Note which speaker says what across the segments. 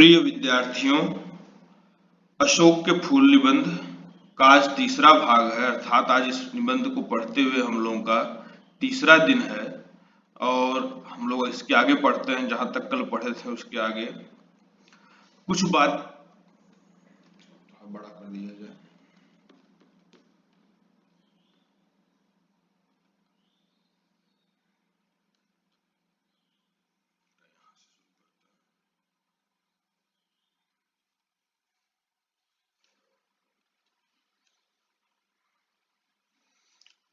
Speaker 1: प्रिय विद्यार्थियों, अशोक के फूल निबंध का आज तीसरा भाग है। अर्थात आज इस निबंध को पढ़ते हुए हम लोगों का तीसरा दिन है और हम लोग इसके आगे पढ़ते हैं। जहां तक कल पढ़े थे उसके आगे कुछ बात बड़ा कर दिया जाए।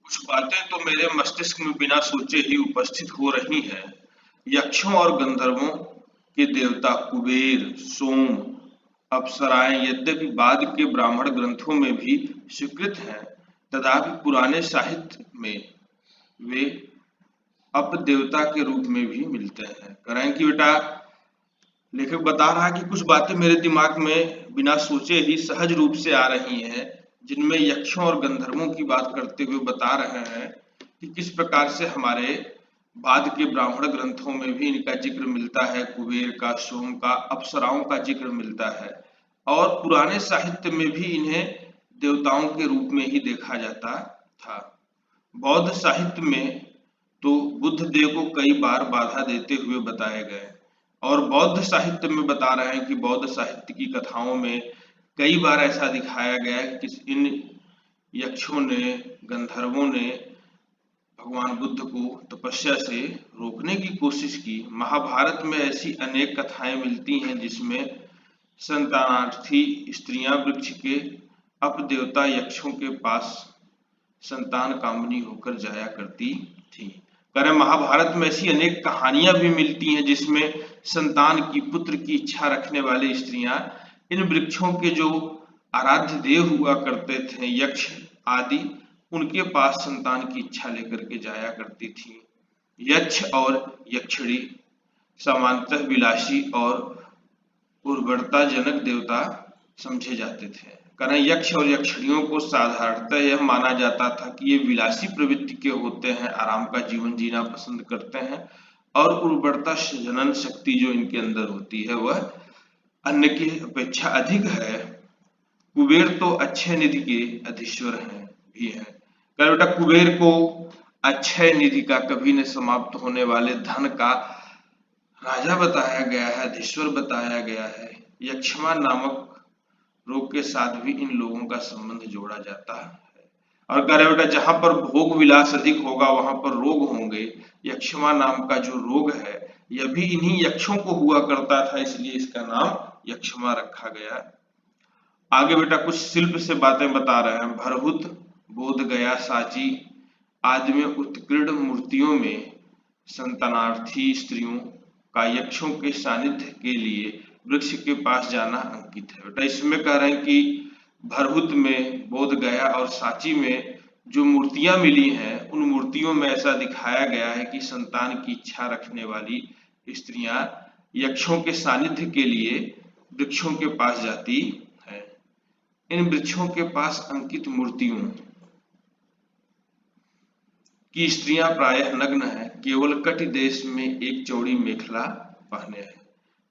Speaker 1: कुछ बातें तो मेरे मस्तिष्क में बिना सोचे ही उपस्थित हो रही हैं। यक्षों और गंधर्वों के देवता कुबेर, सोम, अप्सराएं यद्यपि बाद के ब्राह्मण ग्रंथों में भी स्वीकृत हैं, तथापि पुराने साहित्य में वे अपदेवता के रूप में भी मिलते हैं। करें कि बेटा लेखक बता रहा है कि कुछ बातें मेरे दिमाग में बिना सोचे ही सहज रूप से आ रही हैं, जिनमें यक्षों और गंधर्वों की बात करते हुए बता रहे हैं कि किस प्रकार से हमारे बाद के ब्राह्मण ग्रंथों में भी इनका जिक्र मिलता है। कुबेर का, सोम का, अप्सराओं का जिक्र मिलता है और पुराने साहित्य में भी इन्हें देवताओं के रूप में ही देखा जाता था। बौद्ध साहित्य में तो बुद्ध देव को कई बार बाधा देते हुए बताए गए और बौद्ध साहित्य में बता रहे हैं कि बौद्ध साहित्य की कथाओं में कई बार ऐसा दिखाया गया है कि इन यक्षों ने, गंधर्वों ने भगवान बुद्ध को तपस्या से रोकने की कोशिश की। महाभारत में ऐसी अनेक कथाएं मिलती हैं जिसमें संतानार्थी स्त्रियां वृक्ष के अपदेवता यक्षों के पास संतान कामनी होकर जाया करती थी। करें महाभारत में ऐसी अनेक कहानियां भी मिलती हैं जिसमें संतान की, पुत्र की इच्छा रखने वाली स्त्रियां इन वृक्षों के जो आराध्य देव हुआ करते थे, यक्ष आदि, उनके पास संतान की इच्छा लेकर के जाया करती थी। यक्ष और यक्षिणी सामान्यतः विलासी और उर्वरता जनक देवता समझे जाते थे। कारण यक्ष और यक्षिणियों को साधारणतः यह माना जाता था कि ये विलासी प्रवृत्ति के होते हैं, आराम का जीवन जीना पसंद करते हैं और उर्वरता जनन शक्ति जो इनके अंदर होती है वह अन्य की अपेक्षा अधिक है। कुबेर तो अक्षय निधि के अधीश्वर हैं भी हैं। कारण बेटा कुबेर को अक्षय निधि का, कभी न समाप्त होने वाले धन का राजा बताया गया है, अधीश्वर बताया गया है। यक्षमा नामक रोग के साथ भी इन लोगों का संबंध जोड़ा जाता है और कह रहे बेटा जहां पर भोग विलास अधिक होगा वहां पर रोग होंगे। यक्षमा नाम का जो रोग है यह भी इन्हीं यक्षों को हुआ करता था, इसलिए इसका नाम यक्षमा रखा गया। आगे बेटा कुछ शिल्प से बातें बता रहे हैं। भरहुत, बोधगया, सांची आदि में उत्कीर्ण मूर्तियों में संतानार्थी स्त्रियों का यक्षों के सानिध्य के लिए वृक्ष के पास जाना अंकित है। बेटा इसमें कह रहे हैं कि भरहुत में, बोधगया और सांची में जो मूर्तियां मिली हैं उन मूर्तियों में ऐसा दिखाया गया है कि संतान की इच्छा रखने वाली स्त्रियां यक्षों के सानिध्य के लिए वृक्षों के पास जाती हैं। इन वृक्षों के पास अंकित मूर्तियों की स्त्रियां प्रायः नग्न हैं, केवल कटि देश में एक चौड़ी मेखला पहने हैं।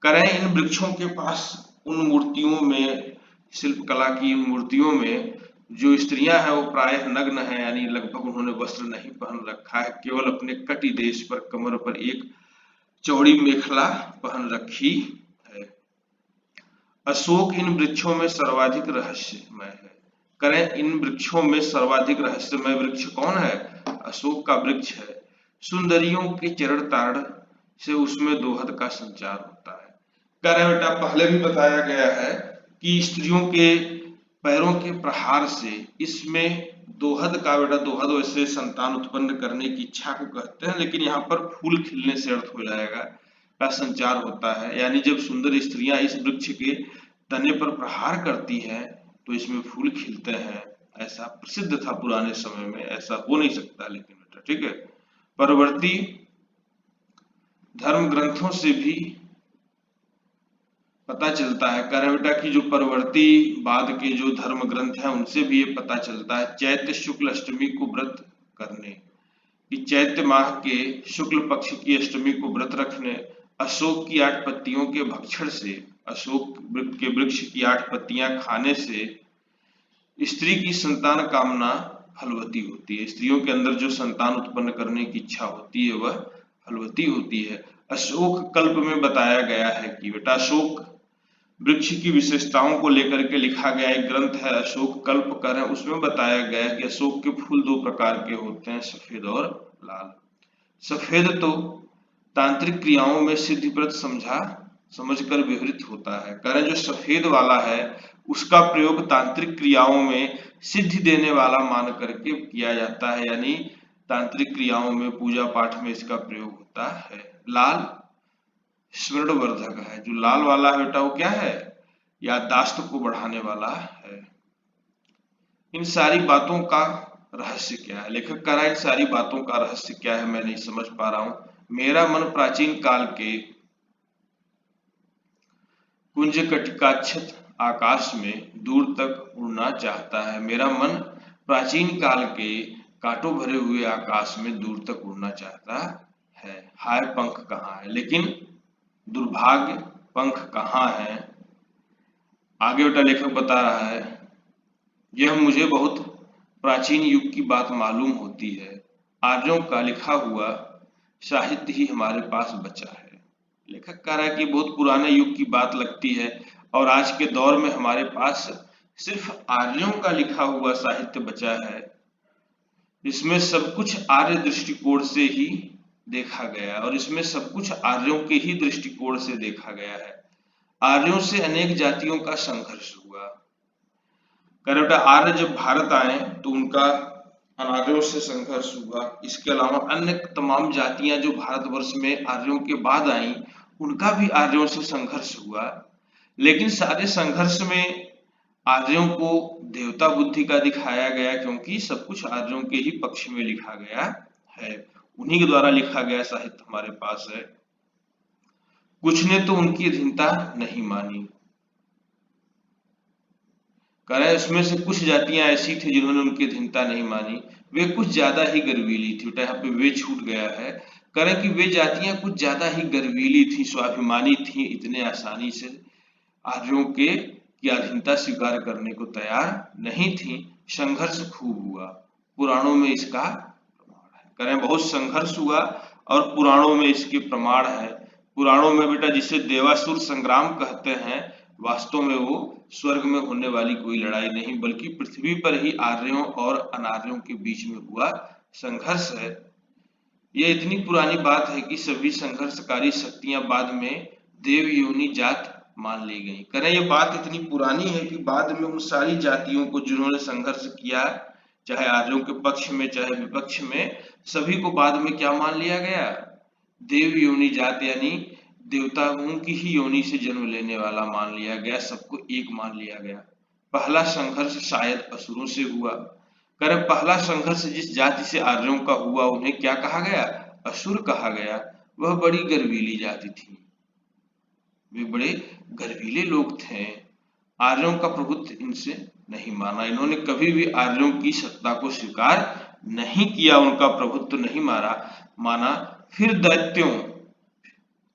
Speaker 1: करें इन वृक्षों के पास उन मूर्तियों में, शिल्पकला की मूर्तियों में जो स्त्रियां हैं वो प्रायः नग्न हैं, यानी लगभग उन्होंने वस्त्र नहीं पहन रखा है, केवल अपने कटि देश पर, कमर पर एक चौड़ी मेखला पहन रखी है। अशोक इन वृक्षों में सर्वाधिक रहस्यमय है। करें इन वृक्षों में सर्वाधिक रहस्यमय वृक्ष कौन है? अशोक का वृक्ष है। सुंदरियों के चरण तारण से उसमें दोहद का संचार होता है। कह रहे बेटा पहले भी बताया गया है कि स्त्रियों के पैरों के प्रहार से इसमें दोहद का, बेटा दोहद वैसे संतान उत्पन्न करने की इच्छा को कहते हैं, लेकिन यहाँ पर फूल खिलने से अर्थ हो जाएगा, का संचार होता है। यानी जब सुंदर स्त्रियां इस वृक्ष के तने पर प्रहार करती हैं तो इसमें फूल खिलते हैं। ऐसा प्रसिद्ध था पुराने समय में, ऐसा हो नहीं सकता लेकिन बेटा, ठीक है। परवर्ती धर्म ग्रंथों से भी पता चलता है, कह रहे बेटा कि जो परवर्ती बाद के जो धर्म ग्रंथ हैं उनसे भी ये पता चलता है, चैत्र शुक्ल अष्टमी को व्रत करने, कि चैत्र माह के शुक्ल पक्ष की अष्टमी को व्रत रखने अशोक की 8 पत्तियों के भक्षण से, अशोक के वृक्ष की 8 पत्तियां खाने से स्त्री की संतान कामना फलवती होती है। स्त्रियों के अंदर जो संतान उत्पन्न करने की इच्छा होती है वह फलवती होती है। अशोक कल्प में बताया गया है कि बेटा अशोक वृक्ष की विशेषताओं को लेकर के लिखा गया एक ग्रंथ है अशोक कल्प कर, उसमें बताया गया है कि अशोक के फूल 2 प्रकार के होते हैं, सफेद और लाल। सफेद तो तांत्रिक क्रियाओं में सिद्धिप्रद समझकर व्यवहृत होता है। कारण जो सफेद वाला है उसका प्रयोग तांत्रिक क्रियाओं में सिद्धि देने वाला मान करके किया जाता है, यानी तांत्रिक क्रियाओं में पूजा पाठ में इसका प्रयोग होता है। लाल स्मरणवर्धक है। जो लाल वाला है बेटा वो क्या है, याददाश्त को बढ़ाने वाला है। इन सारी बातों का रहस्य क्या है, लेखक कह रहा है इन सारी बातों का रहस्य क्या है मैं नहीं समझ पा रहा हूं। मेरा मन प्राचीन काल के कुंज कटिकाच्छत आकाश में दूर तक उड़ना चाहता है। मेरा मन प्राचीन काल के कांटों भरे हुए आकाश में दूर तक उड़ना चाहता है। हाय पंख कहाँ है, लेकिन दुर्भाग्य पंख कहाँ है। आगे बेटा लेखक बता रहा है यह मुझे बहुत प्राचीन युग की बात मालूम होती है। आर्यों का लिखा हुआ साहित्य ही हमारे पास बचा है। लेखक कह रहा है कि बहुत पुराने युग की बात लगती है और आज के दौर में हमारे पास सिर्फ आर्यों का लिखा हुआ साहित्य बचा है। इसमें सब कुछ आर्य दृष्टिकोण से ही देखा गया और इसमें सब कुछ आर्यों के ही दृष्टिकोण से देखा गया है। आर्यों से अनेक जातियों का संघर्ष हुआ। बेटा आर्य जब भारत आए तो उनका अनार्यों से संघर्ष हुआ। इसके अलावा अन्य तमाम जातियां जो भारतवर्ष में आर्यों के बाद आई उनका भी आर्यों से संघर्ष हुआ। लेकिन सारे संघर्ष में आर्यों को देवता बुद्धि का दिखाया गया, क्योंकि सब कुछ आर्यों के ही पक्ष में लिखा गया है। उन्हीं के द्वारा लिखा गया साहित्य हमारे पास है। कुछ ने तो उनकी अधीनता नहीं मानी। करें उसमें से कुछ जातियां ऐसी थी जिन्होंने उनकी अधीनता नहीं मानी, वे कुछ ज्यादा ही गर्वीली थी। बेटा यहाँ पे वे छूट गया है। करें कि वे जातियां कुछ ज्यादा ही गर्वीली थी, स्वाभिमानी थी, इतने आसानी से आर्यों के की अधीनता स्वीकार करने को तैयार नहीं थी। संघर्ष खूब हुआ, पुराणों में इसका प्रमाण है। करें बहुत संघर्ष हुआ और पुराणों में इसके प्रमाण है। पुराणों में बेटा जिसे देवासुर संग्राम कहते हैं, वास्तव में वो स्वर्ग में होने वाली कोई लड़ाई नहीं बल्कि पृथ्वी पर ही आर्यों और अनार्यों के बीच में हुआ संघर्ष है। यह इतनी पुरानी बात है कि सभी संघर्षकारी शक्तियां बाद में देव योनि जात मान ली गई। करें ये बात इतनी पुरानी है कि बाद में उन सारी जातियों को जिन्होंने संघर्ष किया, चाहे आर्यों के पक्ष में चाहे विपक्ष में, सभी को बाद में क्या मान लिया गया, देव योनि जात, यानी देवताओं की ही योनि से जन्म लेने वाला मान लिया गया। सबको एक मान लिया गया। पहला संघर्ष शायद असुरों से हुआ। करें पहला संघर्ष जिस जाति से आर्यों का हुआ उन्हें क्या कहा गया, असुर कहा गया। वह बड़ी गर्वीली जाति थी, वे बड़े गर्वीले लोग थे। आर्यों का प्रभुत्व इनसे नहीं माना, इन्होंने कभी भी आर्यों की सत्ता को स्वीकार नहीं किया, उनका प्रभुत्व नहीं माना। फिर दैत्यों,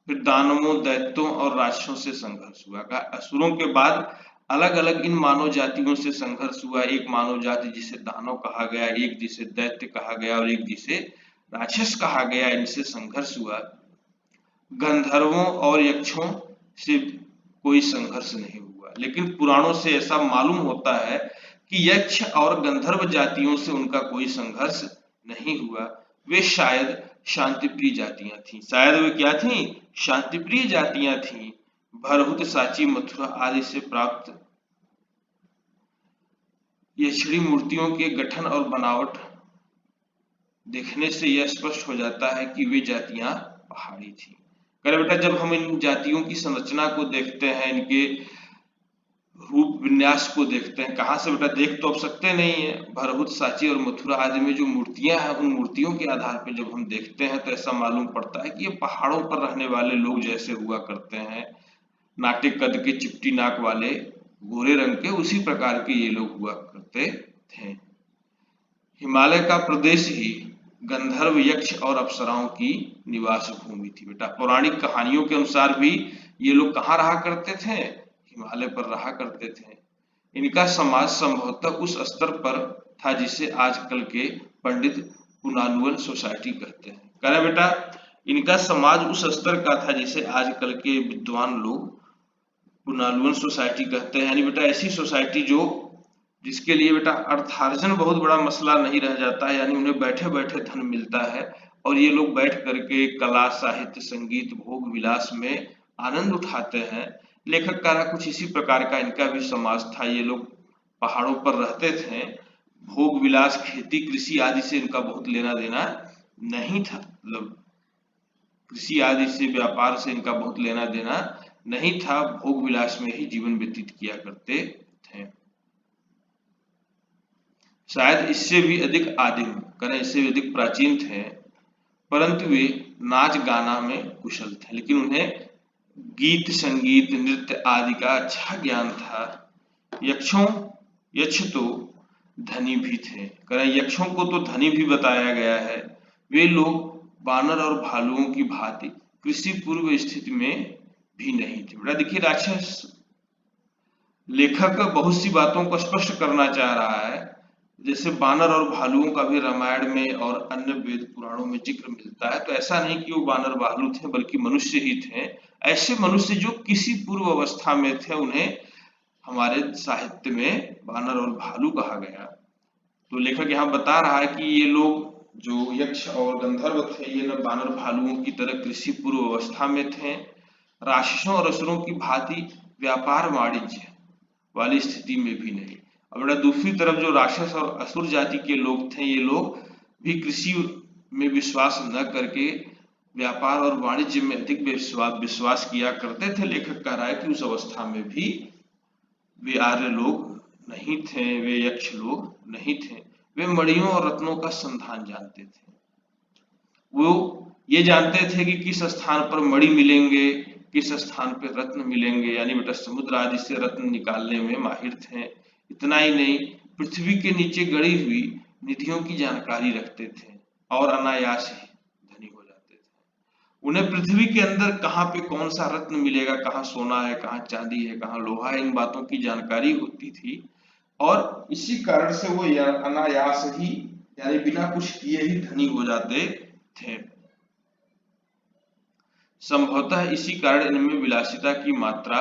Speaker 1: फिर दानवों, दैत्यों और राक्षसों से संघर्ष हुआ। असुरों के बाद अलग अलग इन मानव जातियों से संघर्ष हुआ। एक मानव जाति जिसे दानव कहा गया, एक जिसे दैत्य कहा गया और एक जिसे राक्षस कहा गया, इनसे संघर्ष हुआ। गंधर्वों और यक्षों से कोई संघर्ष नहीं हुआ, लेकिन पुराणों से ऐसा मालूम होता है कि यक्ष और गंधर्व जातियों से उनका कोई संघर्ष नहीं हुआ। वे शायद शांतिप्रिय जातियां थीं। शायद वे क्या थीं, शांतिप्रिय जातियां थीं। भरहुत, साची, मथुरा आदि से प्राप्त यक्षिणी मूर्तियों के गठन और बनावट देखने से यह स्पष्ट हो जाता है कि वे जातियां पहाड़ी थीं। करे बेटा जब हम इन जातियों की संरचना को देखते हैं, इनके रूप विन्यास को देखते हैं, कहां से बेटा देख तो अब सकते नहीं है। भरहुत, साची और मथुरा आदि में जो मूर्तियां हैं, उन मूर्तियों के आधार पर जब हम देखते हैं तो ऐसा मालूम पड़ता है कि ये पहाड़ों पर रहने वाले लोग जैसे हुआ करते हैं, नाटे कद के, चिपटी नाक वाले, गोरे रंग के, उसी प्रकार के ये लोग हुआ करते थे। हिमालय का प्रदेश ही गंधर्व, यक्ष और अप्सराओं की निवास भूमि थी। बेटा पौराणिक कहानियों के अनुसार भी ये लोग कहाँ रहा करते थे? हिमालय पर रहा करते थे। इनका समाज संभवतः उस स्तर पर था जिसे आजकल के पंडित पुनानुअल सोसाइटी कहते हैं। कह रहे बेटा इनका समाज उस स्तर का था जिसे आजकल के विद्वान लोग पुनानुअल सोसाइटी कहते हैं। यानी बेटा ऐसी सोसाइटी जो जिसके लिए बेटा अर्थार्जन बहुत बड़ा मसला नहीं रह जाता है, यानी उन्हें बैठे बैठे धन मिलता है और ये लोग बैठ करके कला, साहित्य, संगीत, भोग विलास में आनंद उठाते हैं। लेखक कह रहा कुछ इसी प्रकार का इनका भी समाज था। ये लोग पहाड़ों पर रहते थे। भोग विलास, खेती, कृषि आदि से इनका बहुत लेना देना नहीं था। मतलब कृषि आदि से, व्यापार से इनका बहुत लेना देना नहीं था। भोग विलास में ही जीवन व्यतीत किया करते थे। शायद इससे भी अधिक आदिम, करें इससे भी अधिक प्राचीन थे, परंतु वे नाच गाना में कुशल थे। लेकिन उन्हें गीत, संगीत, नृत्य आदि का अच्छा ज्ञान था। यक्ष तो धनी भी थे। करें यक्षों को तो धनी भी बताया गया है। वे लोग बानर और भालुओं की भांति कृषि पूर्व स्थिति में भी नहीं थे। बेटा देखिए राक्षस, लेखक बहुत सी बातों को स्पष्ट करना चाह रहा है। जैसे बानर और भालुओं का भी रामायण में और अन्य वेद पुराणों में जिक्र मिलता है, तो ऐसा नहीं कि वो बानर भालू थे, बल्कि मनुष्य ही थे। ऐसे मनुष्य जो किसी पूर्व अवस्था में थे, उन्हें हमारे साहित्य में बानर और भालू कहा गया। तो लेखक यहाँ बता रहा है कि ये लोग जो यक्ष और गंधर्व थे, ये न बानर भालुओं की तरह कृषि पूर्व अवस्था में थे, राक्षसों और असुरों की भांति व्यापार वाणिज्य वाली स्थिति में भी नहीं। और बेटा दूसरी तरफ जो राक्षस और असुर जाति के लोग थे, ये लोग भी कृषि में विश्वास न करके व्यापार और वाणिज्य में अधिक विश्वास किया करते थे। लेखक कह रहा है कि उस अवस्था में भी वे आर्य लोग नहीं थे, वे यक्ष लोग नहीं थे। वे मणियों और रत्नों का संधान जानते थे। वो ये जानते थे कि किस स्थान पर मणि मिलेंगे, किस स्थान पर रत्न मिलेंगे। यानी बेटा समुद्र आदि से रत्न निकालने में माहिर थे। इतना ही नहीं, पृथ्वी के नीचे गड़ी हुई निधियों की जानकारी रखते थे और अनायास ही धनी हो जाते थे। उन्हें पृथ्वी के अंदर कहाँ पे कौन सा रत्न मिलेगा, कहाँ सोना है, कहाँ चांदी है, कहाँ लोहा है, इन बातों की जानकारी होती थी और इसी कारण से वो अनायास ही, यानी बिना कुछ किए ही धनी हो जाते थे। संभवतः इसी कारण इनमें विलासिता की मात्रा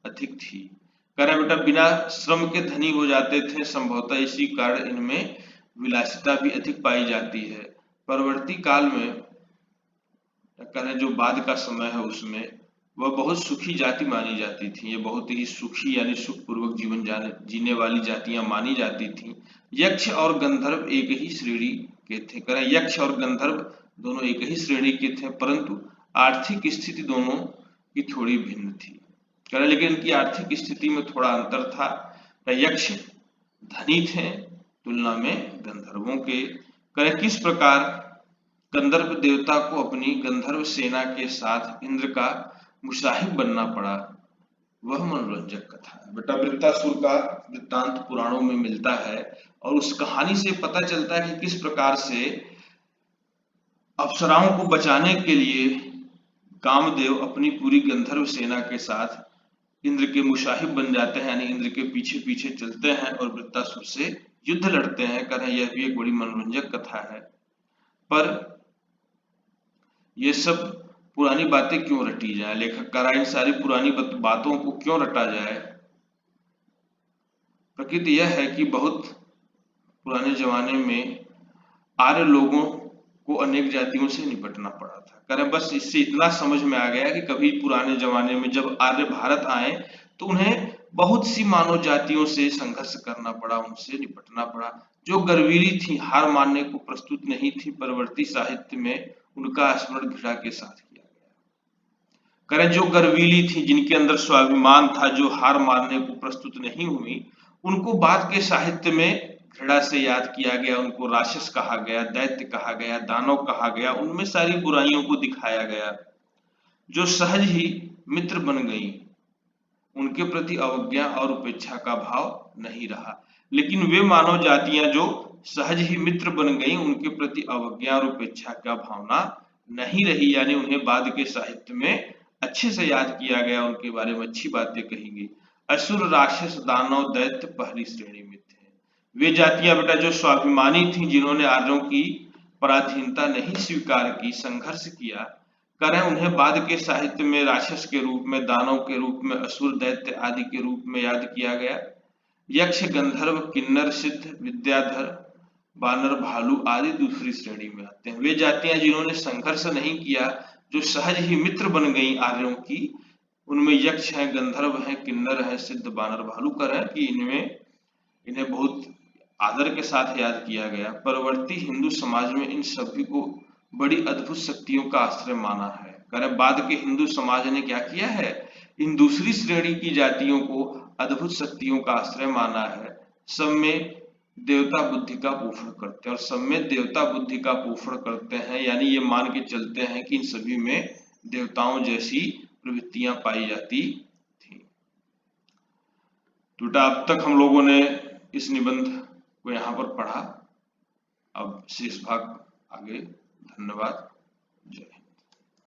Speaker 1: अधिक थी। कह रहे बेटा बिना श्रम के धनी हो जाते थे, संभवतः इसी कारण इनमें विलासिता भी अधिक पाई जाती है। परवर्ती काल में कह रहे जो बाद का समय है, उसमें वह बहुत सुखी जाति मानी जाती थी। ये बहुत ही सुखी यानी सुखपूर्वक जीवन जीने वाली जातियां मानी जाती थी। यक्ष और गंधर्व एक ही श्रेणी के थे। कह रहे यक्ष और गंधर्व दोनों एक ही श्रेणी के थे, परंतु आर्थिक स्थिति दोनों की थोड़ी भिन्न थी। कह रहे लेकिन इनकी आर्थिक स्थिति में थोड़ा अंतर था। यक्ष धनी थे तुलना में गंधर्वों के। कह रहे किस प्रकार गंधर्व देवता को अपनी गंधर्व सेना के साथ इंद्र का मुसाहिब बनना पड़ा, वह मनोरंजक कथा है। बेटा वृत्तासुर का वृत्तांत पुराणों में मिलता है और उस कहानी से पता चलता है कि किस प्रकार से अप्सराओं को बचाने के लिए कामदेव अपनी पूरी गंधर्व सेना के साथ इंद्र के मुसाहिब बन जाते हैं, यानी इंद्र के पीछे पीछे चलते हैं और वृत्तासुर से युद्ध लड़ते हैं। कह रहे यह भी एक बड़ी मनोरंजक कथा है। पर ये सब पुरानी बातें क्यों रटी जाए? लेखक कह रहा इन सारी पुरानी बातों को क्यों रटा जाए? प्रकृति यह है कि बहुत पुराने जमाने में आर्य लोगों को अनेक जातियों से निपटना पड़ा था। करें बस इससे इतना समझ में आ गया कि कभी पुराने जमाने में जब आर्य भारत आए तो उन्हें बहुत सी मानव जातियों से संघर्ष करना पड़ा, उनसे निपटना पड़ा। जो गर्वीली थी, हार मानने को प्रस्तुत नहीं थी, परवर्ती साहित्य में उनका स्मरण घृणा के साथ किया गया। करें जो गर्वीली थी, जिनके अंदर स्वाभिमान था, जो हार मानने को प्रस्तुत नहीं हुई, उनको बाद के साहित्य में घृणा से याद किया गया। उनको राक्षस कहा गया, दैत्य कहा गया, दानव कहा गया, उनमें सारी बुराइयों को दिखाया गया। जो सहज ही मित्र बन गई, उनके प्रति अवज्ञा और उपेक्षा का भाव नहीं रहा। लेकिन वे मानव जातियां जो सहज ही मित्र बन गई, उनके प्रति अवज्ञा और उपेक्षा का भावना नहीं रही, यानी उन्हें बाद के साहित्य में अच्छे से याद किया गया, उनके बारे में अच्छी बातें कही गई। असुर, राक्षस, दानव, दैत्य पहली श्रेणी में थे। वे जातियां बेटा जो स्वाभिमानी थीं, जिन्होंने आर्यों की पराधीनता नहीं स्वीकार की, संघर्ष किया, करें उन्हें बाद के साहित्य में राक्षस के रूप में, दानव के रूप में, असुर, दैत्य आदि के रूप में याद किया गया। यक्ष, गंधर्व, किन्नर, सिद्ध, विद्याधर, बानर, भालू आदि दूसरी श्रेणी में आते हैं। वे जातियां जिन्होंने संघर्ष नहीं किया, जो सहज ही मित्र बन गई आर्यों की, उनमें यक्ष हैं, गंधर्व हैं, किन्नर हैं, सिद्ध, बानर, भालू कर हैं कि इन्हें बहुत आदर के साथ याद किया गया। परवर्ती हिंदू समाज में इन सभी को बड़ी अद्भुत शक्तियों का आश्रय माना है। करें बाद के हिंदू समाज ने क्या किया है, इन दूसरी श्रेणी की जातियों को अद्भुत शक्तियों का आश्रय माना है। सब में देवता बुद्धि का पोषण करते हैं, और सब में देवता बुद्धि का पोषण करते हैं, यानी ये मान के चलते हैं कि इन सभी में देवताओं जैसी प्रवृत्तियां पाई जाती थी। तो बेटा अब तक हम लोगों ने इस निबंध को यहाँ पर पढ़ा, अब शेष भाग आगे। धन्यवाद। जय हिंद।